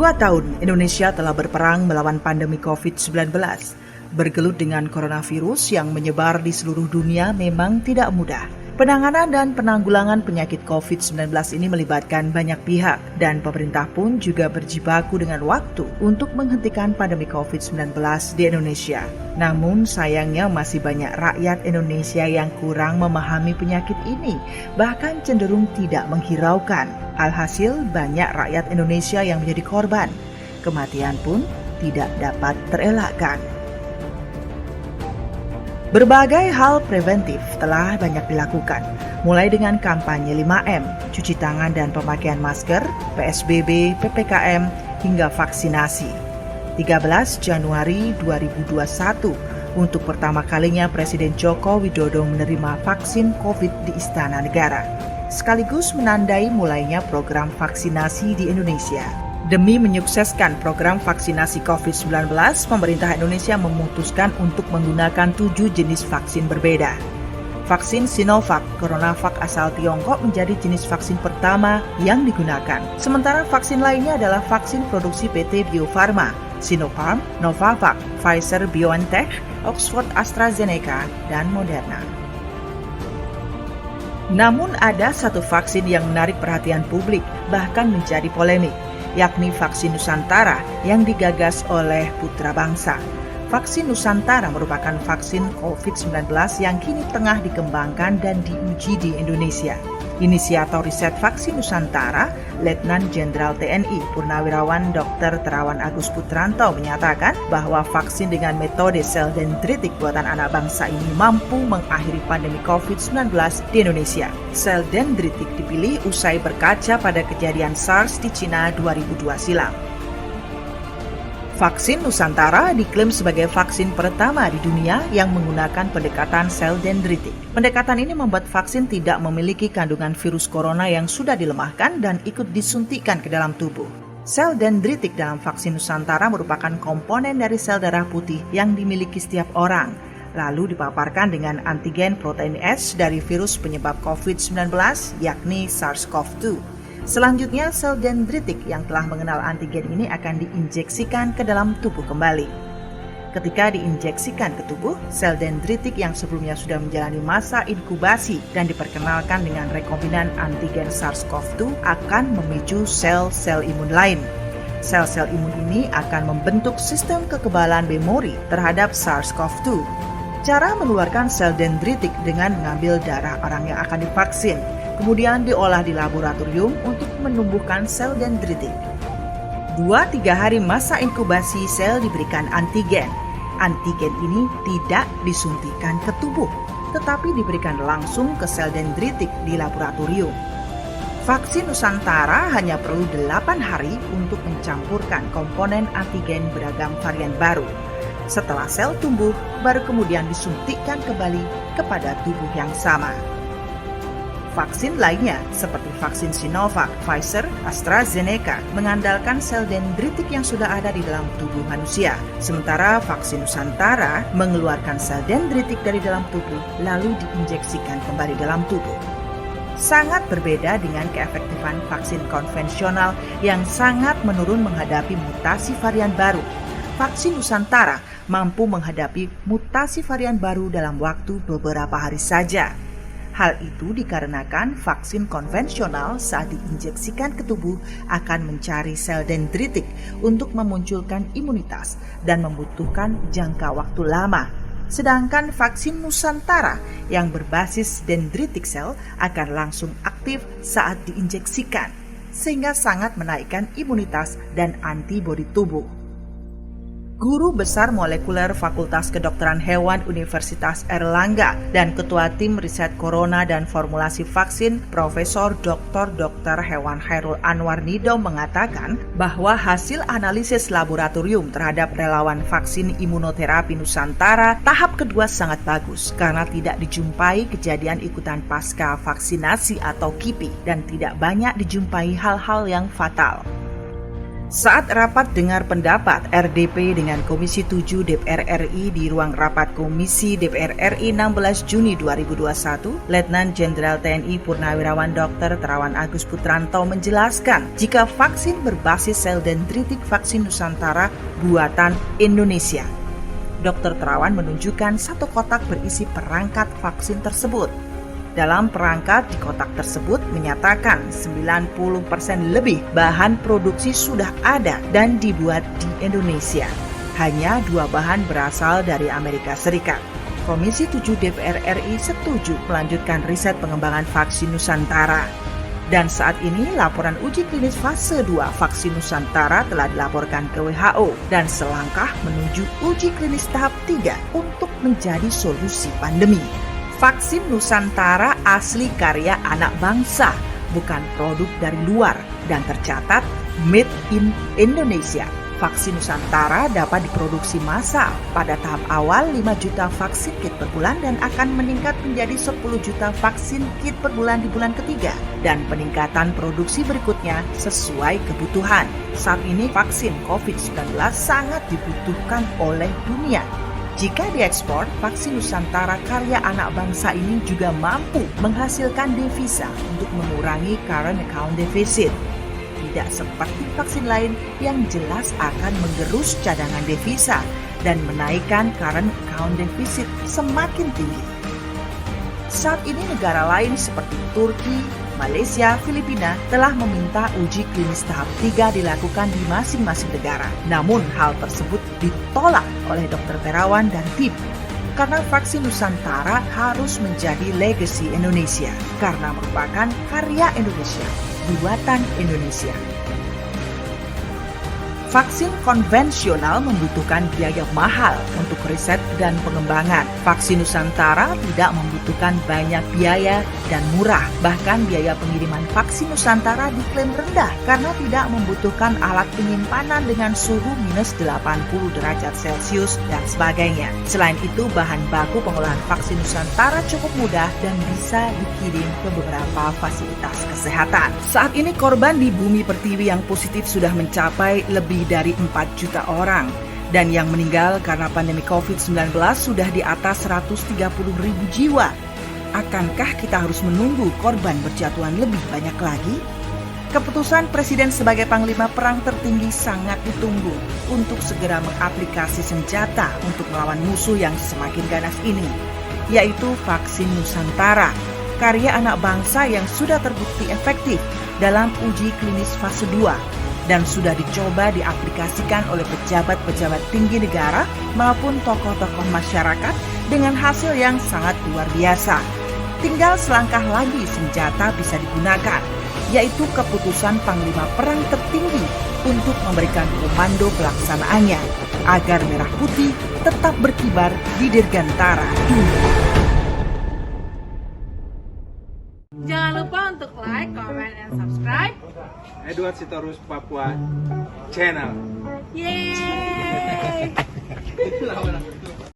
2 tahun Indonesia telah berperang melawan pandemi COVID-19. Bergelut dengan coronavirus yang menyebar di seluruh dunia memang tidak mudah. Penanganan dan penanggulangan penyakit COVID-19 ini melibatkan banyak pihak dan pemerintah pun juga berjibaku dengan waktu untuk menghentikan pandemi COVID-19 di Indonesia. Namun sayangnya masih banyak rakyat Indonesia yang kurang memahami penyakit ini, bahkan cenderung tidak menghiraukan. Alhasil banyak rakyat Indonesia yang menjadi korban. Kematian pun tidak dapat terelakkan. Berbagai hal preventif telah banyak dilakukan, mulai dengan kampanye 5M, cuci tangan dan pemakaian masker, PSBB, PPKM, hingga vaksinasi. 13 Januari 2021, untuk pertama kalinya Presiden Joko Widodo menerima vaksin COVID di Istana Negara, sekaligus menandai mulainya program vaksinasi di Indonesia. Demi menyukseskan program vaksinasi COVID-19, pemerintah Indonesia memutuskan untuk menggunakan 7 jenis vaksin berbeda. Vaksin Sinovac, CoronaVac asal Tiongkok menjadi jenis vaksin pertama yang digunakan. Sementara vaksin lainnya adalah vaksin produksi PT Bio Farma, Sinopharm, Novavax, Pfizer-BioNTech, Oxford AstraZeneca, dan Moderna. Namun ada satu vaksin yang menarik perhatian publik, bahkan menjadi polemik, yakni vaksin Nusantara yang digagas oleh putra bangsa. Vaksin Nusantara merupakan vaksin COVID-19 yang kini tengah dikembangkan dan diuji di Indonesia. Inisiator riset vaksin Nusantara, Letnan Jenderal TNI Purnawirawan Dr. Terawan Agus Putranto menyatakan bahwa vaksin dengan metode sel dendritik buatan anak bangsa ini mampu mengakhiri pandemi COVID-19 di Indonesia. Sel dendritik dipilih usai berkaca pada kejadian SARS di Cina 2002 silam. Vaksin Nusantara diklaim sebagai vaksin pertama di dunia yang menggunakan pendekatan sel dendritik. Pendekatan ini membuat vaksin tidak memiliki kandungan virus corona yang sudah dilemahkan dan ikut disuntikkan ke dalam tubuh. Sel dendritik dalam vaksin Nusantara merupakan komponen dari sel darah putih yang dimiliki setiap orang, lalu dipaparkan dengan antigen protein S dari virus penyebab COVID-19, yakni SARS-CoV-2. Selanjutnya, sel dendritik yang telah mengenal antigen ini akan diinjeksikan ke dalam tubuh kembali. Ketika diinjeksikan ke tubuh, sel dendritik yang sebelumnya sudah menjalani masa inkubasi dan diperkenalkan dengan rekombinan antigen SARS-CoV-2 akan memicu sel-sel imun lain. Sel-sel imun ini akan membentuk sistem kekebalan memori terhadap SARS-CoV-2. Cara mengeluarkan sel dendritik dengan mengambil darah orang yang akan divaksin, kemudian diolah di laboratorium untuk menumbuhkan sel dendritik. 2-3 hari masa inkubasi sel diberikan antigen. Antigen ini tidak disuntikan ke tubuh, tetapi diberikan langsung ke sel dendritik di laboratorium. Vaksin Nusantara hanya perlu 8 hari untuk mencampurkan komponen antigen beragam varian baru. Setelah sel tumbuh, baru kemudian disuntikkan kembali kepada tubuh yang sama. Vaksin lainnya seperti vaksin Sinovac, Pfizer, AstraZeneca mengandalkan sel dendritik yang sudah ada di dalam tubuh manusia. Sementara vaksin Nusantara mengeluarkan sel dendritik dari dalam tubuh lalu diinjeksikan kembali dalam tubuh. Sangat berbeda dengan keefektifan vaksin konvensional yang sangat menurun menghadapi mutasi varian baru. Vaksin Nusantara mampu menghadapi mutasi varian baru dalam waktu beberapa hari saja. Hal itu dikarenakan vaksin konvensional saat diinjeksikan ke tubuh akan mencari sel dendritik untuk memunculkan imunitas dan membutuhkan jangka waktu lama. Sedangkan vaksin Nusantara yang berbasis dendritik sel akan langsung aktif saat diinjeksikan, sehingga sangat menaikkan imunitas dan antibodi tubuh. Guru Besar Molekuler Fakultas Kedokteran Hewan Universitas Airlangga dan Ketua Tim Riset Corona dan Formulasi Vaksin Profesor Dr. Hewan Hairul Anwar Nido mengatakan bahwa hasil analisis laboratorium terhadap relawan vaksin imunoterapi Nusantara tahap kedua sangat bagus karena tidak dijumpai kejadian ikutan pasca vaksinasi atau KIPI dan tidak banyak dijumpai hal-hal yang fatal. Saat rapat dengar pendapat RDP dengan Komisi 7 DPR RI di ruang rapat Komisi DPR RI 16 Juni 2021, Letnan Jenderal TNI Purnawirawan Dr. Terawan Agus Putranto menjelaskan jika vaksin berbasis sel dendritik vaksin Nusantara buatan Indonesia. Dr. Terawan menunjukkan satu kotak berisi perangkat vaksin tersebut. Dalam perangkat di kotak tersebut menyatakan 90% lebih bahan produksi sudah ada dan dibuat di Indonesia. Hanya 2 bahan berasal dari Amerika Serikat. Komisi 7 DPR RI setuju melanjutkan riset pengembangan vaksin Nusantara. Dan saat ini laporan uji klinis fase 2 vaksin Nusantara telah dilaporkan ke WHO dan selangkah menuju uji klinis tahap 3 untuk menjadi solusi pandemi. Vaksin Nusantara asli karya anak bangsa, bukan produk dari luar, dan tercatat made in Indonesia. Vaksin Nusantara dapat diproduksi massal pada tahap awal 5 juta vaksin kit per bulan dan akan meningkat menjadi 10 juta vaksin kit per bulan di bulan ketiga. Dan peningkatan produksi berikutnya sesuai kebutuhan. Saat ini vaksin COVID-19 sangat dibutuhkan oleh dunia. Jika diekspor, vaksin Nusantara karya anak bangsa ini juga mampu menghasilkan devisa untuk mengurangi current account deficit. Tidak seperti vaksin lain yang jelas akan menggerus cadangan devisa dan menaikkan current account deficit semakin tinggi. Saat ini negara lain seperti Turki, Malaysia, Filipina telah meminta uji klinis tahap 3 dilakukan di masing-masing negara. Namun hal tersebut ditolak oleh Dr. Terawan dan tim karena vaksin Nusantara harus menjadi legacy Indonesia karena merupakan karya Indonesia, buatan Indonesia. Vaksin konvensional membutuhkan biaya mahal untuk riset dan pengembangan. Vaksin Nusantara tidak membutuhkan banyak biaya dan murah. Bahkan biaya pengiriman vaksin Nusantara diklaim rendah karena tidak membutuhkan alat penyimpanan dengan suhu minus 80 derajat Celcius dan sebagainya. Selain itu, bahan baku pengolahan vaksin Nusantara cukup mudah dan bisa dikirim ke beberapa fasilitas kesehatan. Saat ini korban di bumi pertiwi yang positif sudah mencapai lebih dari 4 juta orang dan yang meninggal karena pandemi COVID-19 sudah di atas 130.000 jiwa. Akankah kita harus menunggu korban berjatuhan lebih banyak lagi? Keputusan Presiden sebagai Panglima Perang tertinggi sangat ditunggu untuk segera mengaplikasi senjata untuk melawan musuh yang semakin ganas ini, yaitu vaksin Nusantara, karya anak bangsa yang sudah terbukti efektif dalam uji klinis fase 2 dan sudah dicoba diaplikasikan oleh pejabat-pejabat tinggi negara maupun tokoh-tokoh masyarakat dengan hasil yang sangat luar biasa. Tinggal selangkah lagi senjata bisa digunakan, yaitu keputusan Panglima Perang tertinggi untuk memberikan komando pelaksanaannya agar merah putih tetap berkibar di dirgantara dunia. Jangan lupa untuk like, comment, and subscribe Edward Sitorus Papua Channel. Yeay!